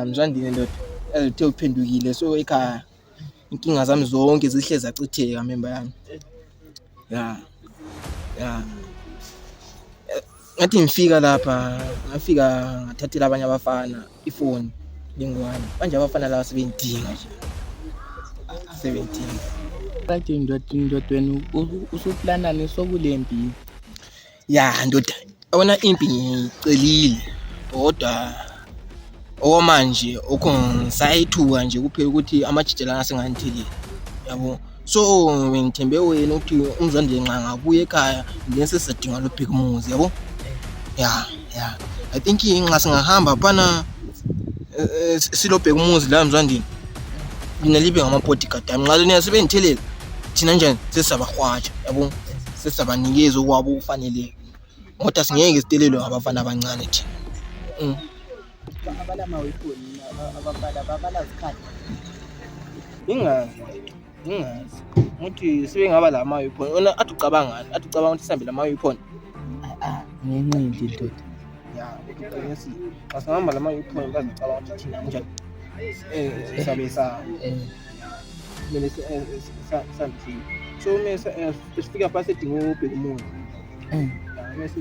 Mzwandile ndoda elithe uphendukile so ekhaya inkinga zami zonke zihle zacitheka member yami. Ya. Ngathi ngifika lapha ngafika ngathathela abanye abafana ifoni lengwane. Manje abafana laba sebeyidinga nje. 17. Bathi ndoda wena usuplana nesokulempi. Ya ndoda, awona impi ngicelile kodwa okwamanje ngisayithuka nje kuphela ukuthi amajijela asengangithile. Yabo. So ngithembe wena ukuthi umzandile nxa ngabuye ekhaya ngeke sisadinga lo big muzi yabo. Yeah. I think nxa singahamba phana silobheka umuzi la mzwandini. Mina libe ngama-bodyguard ami. Nxa lena sebengithelela thina njani sesabahwatsha yabo. Sesabanikeza okwabo ufanele. Ngoba singeke sitelelwe ngabafana abancane thina. Abalama weapon abafana babala isikhathi. Ingazi. Ukuthi sibe ngaba la weapon. Ona athi ucabangani? Athi ucabanga ukuthi sihambe la weapon. Ngenqindi ndoda. Ya, ngiyaqinisa. Xa sihamba la weapon bazicabanga ukuthi thina njani. Sabe sa. Kumele sihambe. So mase sifika phansi edinga ubheka umuntu. Mase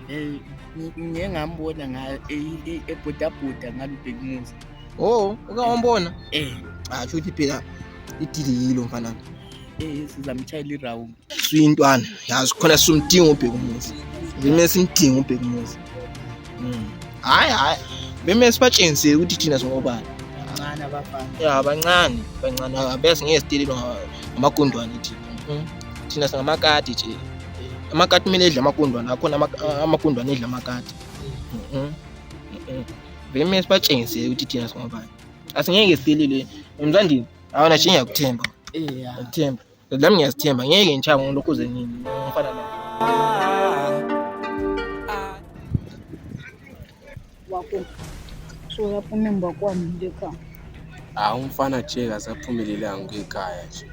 vele ngeke ngambona ngayo ebhodabhoda ngalubheka umuzi. Ukawambona? Asho ukuthi phela idililo mfana. Sizamtshayela iround. Suyintwana, yazi khona sumdinga ubheka umuzi. Beme simdinga ubheka umuzi. Hayi. Beme sibatshengise ukuthi thina singobani. Bancane abafana. Ya, bancane. Bese ngeke sidelelwe ngamagondwane thina. Thina singamakati nje. Amakati kumele edla amagondwane, akhona amagondwane edla amakati. Beme sibatshengise ukuthi thina singobani. Asingeke sidelelwe. Mzandile, awona nje ngiyakuthemba. Ngiyakthemba. Lami ngiyazithemba, ngeke ngitshaya ngilokho nini ngifana nawe. Wakho. So lapho member kwami ekhaya. Umfana nje akasaphumelelanga ngekhaya nje.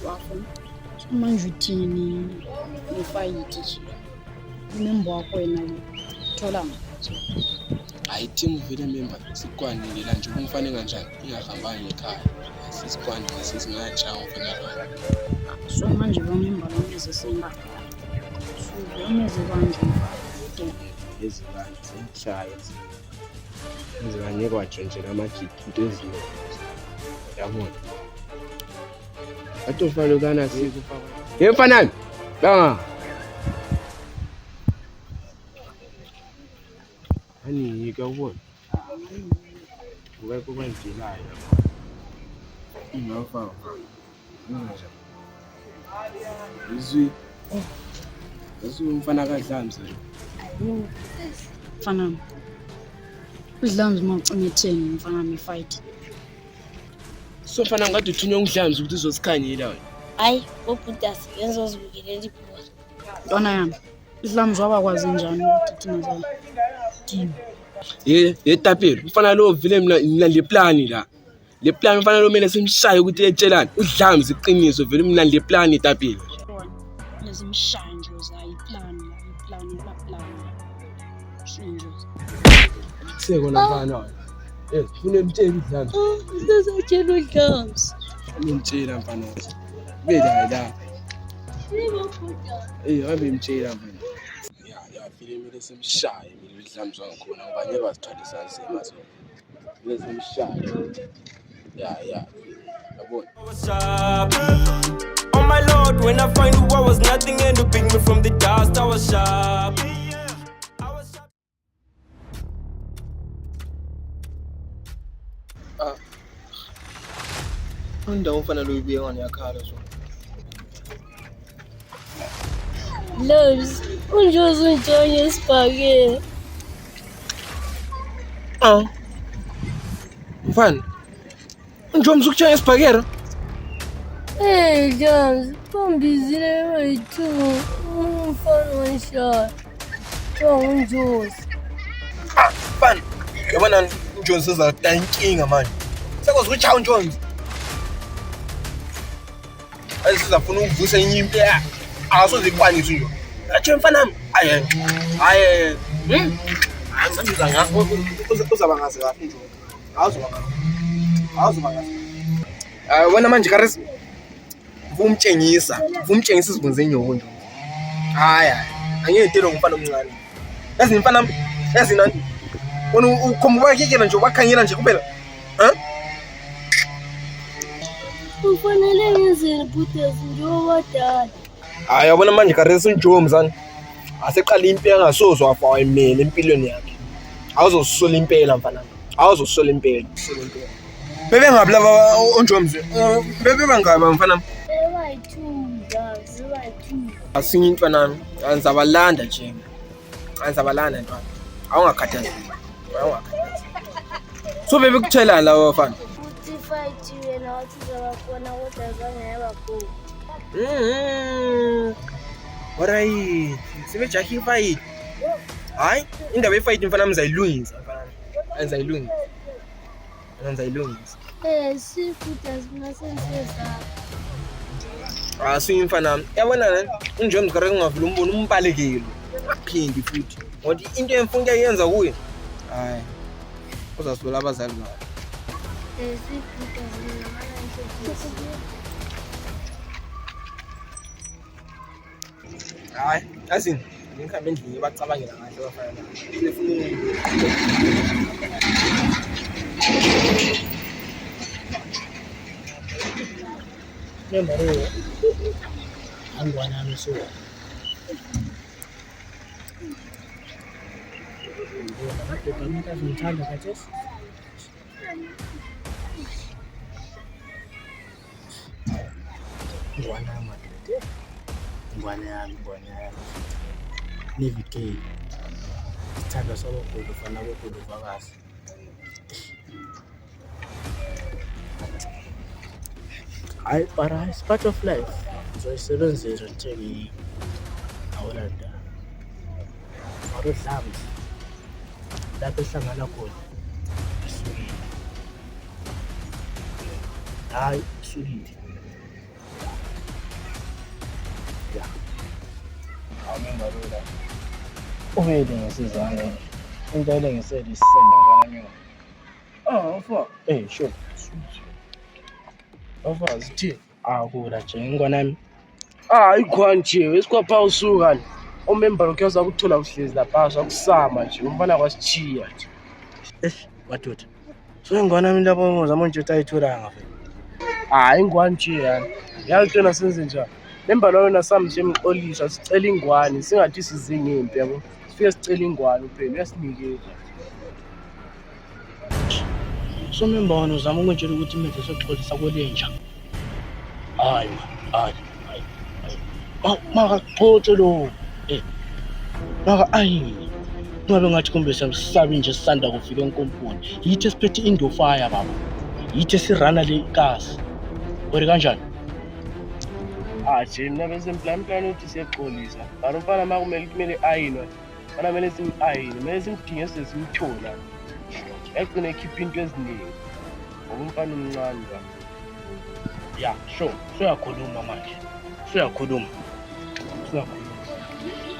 Wakho. Manje uthini ngefight nje. Member wakho yena thola Hayi team vele member sikwanile la nje umfana kanjani ingahambanga ngekhaya. Sisikwanile sesingajanga umfana lo. So manje bamember lomeze semba. So lomeze kanje. Ezibani semshaya. Ezibani kwatshontshela amajiki into ezinye. Yabona. Atofalo kana sikufaka. Yemfanani. Banga. Hani ikawubona. Ngeke kwenzelayo. Ingafaka. Izwi. Umfana kaDlamzi. Mfana. uDlamzi mawucinga etheni mfana nefight. So mfana ngathi uthunywa uDlamzi ukuthi uzosikhanyela wena. Hayi, obhutasi yenza uzibukelela ibhola. Ntwana yami. uDlamzi wabakwazi njani ukuthi thina zona team. Tapelo ufana lo vile mina le plan la. Le plan ufana lo mina simshaye ukuthi etshelani. uDlamzi iqiniso vele mina le plan Tapelo. Lezimshaya nje uzayiplan. Shinjo. Sekona mfana. Ufuna umtshela uDlamzi. Sizatshela uDlamzi. Umtshela mfana. Bela la. Abe mtshela mfana. Ya vile mina simshaye mina uDlamzi wangikhona ngoba ngeke bazithwalisa nzima so. Mina simshaye. Ya. Yabona. Oh my Lord, when I find who I was nothing and you pick me from the dust, I was sharp. Indawo mfana lo ibuye ngani yakhala so. Loves, unjoze unjonye isibhakela. Mfana. Njomzi ukutshaya isibhakera? James, bambizile wethu. Umfana wanshaya. Unjoze. Mfana. Yabona uNjonzi uzadala inkinga manje. Sekwazi ukutshaya uNjonzi. Ayisizafuna ukuvusa inyimpi asoze ikwanise nje. Athi mfana nami. Hayi. Angibiza ngakho uzaba ngazi kahle nje. Awuzoba ngazi. Awuzoba ngazi. Wena manje Karis vumtshengisa izibunze enyoko nje. Hayi angeke ngitelo ngumfana omncane. Yazi mfana yazi nani? Wona ukhomba kikela nje wakhangela nje kuphela. Kufanele ngenzeni butezi njengobadala. Hayi yabona manje Karis unjowo mzana. Aseqala impela ngasozo wafa wayimela empilweni yakhe. Awuzosola impela mfana. Awuzosola impela. Bebe ngapi laba onjomzi? Bebe bangaba mfana? Ebayithunda. Asinye mfana nami. Angizabalanda nje. Angizabalanda mfana. Awungakhathazeki. So bebe kuthela lawo mfana. Uthi fight yena wathi zabakhona kodwa zange yabakhona. Alright. Sibejahi fight. Hayi, indaba yefight mfana mzayilungisa mfana. Angizayilungisa. Sifuthi asinasenseza. Asinye mfana. Yabona nani? Unjomzi Karis ungavula umbono umbalekelo. Aphindi futhi. Ngoba into emfuna ukuyenza kuye. Hayi. Uzasola abazali bakhe. Sifuthi asinasenseza. Hayi, yazi ngikhambe endlini bacabangela kahle bafana. Sifuna Nembaro angwana miso. Kamita zimthanda kathesi. Ngwana madede. Ngwana yami. Nivike. Sithanda sabakhulu fana kokhulu vakazi. It's part of life. Ngizoyisebenzisa ngithenge awolanda. Awudlambi. Lapho ehlangana khona. Isukile. Hayi, isukile. Yeah. Awumembalula. Ubele ngesizane. Into le ngisele isisende ngwana nyoni. Mfo. Sure. Ofa zithi akula nje ngwanami. Ikhwanje esikwapha usuka. Omember ukyaza ukuthola uhlezi lapha sokusama nje. Umfana kwasichiya nje. Madoda. So ngwanami lapho uzama nje utayithola ngafe. Ingwanje yani. Yalutona senze njani? Lemba yona sami nje emxolisha sicela ingwane singathi sizingempi yabo. Sifike sicela ingwane kuphela uyasinikeza. So membono uzama ukutshela ukuthi manje soxolisa kolenja. Hayi. Makaxoxe lo. Maka ngabe ngathi kumbe samsabi nje sisanda kufika enkomponi. Yithi siphethe indo fire baba. Yithi sirana le gas. Uri kanjani? Jena bese plan uthi siyaxolisa. Barumfana makumele ayinwa. Bana mele simayini, mele simdinge sesimthola. Egcine ekhipha into eziningi. Ngokumfana omncane ba. Yeah, sure. Soyakhuluma manje. Soyakhuluma.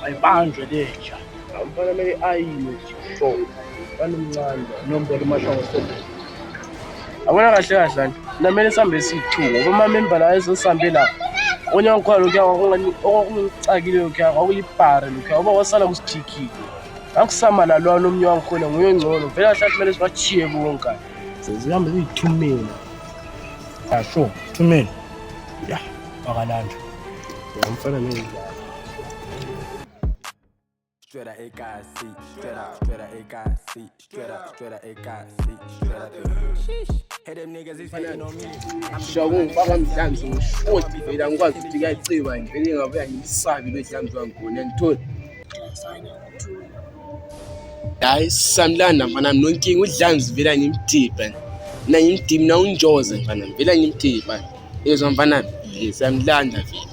Ayibanjwe lenja. Umfana mele ayinwe nje. Sure. Umfana omncane ba. Nombolo mashawo sethi. Abona kahle kahle na mele sambe sithuko. Ngoba member la ezosambe la. Onya ngikhwalo kya okungicakile lokho akuyipare lokho uba wasala kusithiki. Akusama la lwana omnye wangikhona nguye ngcono. Vela kahle kumele sibachiye bonke. Sezihambe zithumela. Sure. Thumela. Yeah. Bakalanda. Umfana nendlela. Straight out AKC, straight out AKC, straight out AKC, straight out. Sheesh. Hey them niggas is hating on me. Shawung baka mhlanzi ngishoti vela ngikwazi ukuthi kuyaceba ngivele ngabuya ngimsabi lo dlamzi wangona ngithola. Hayi samlanda mfana nonkingi udlamzi vela ngimtipa. Na ngimdimi na unjoze mfana vela ngimtipa. Yezwa mfana samlanda vela.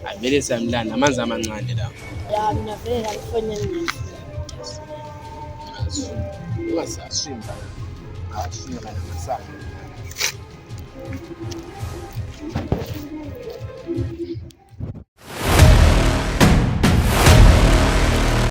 Avele samlanda amanzi amancane la. Ya mina vele ngifone nje. Ungasashimba. Ashimba ngasana.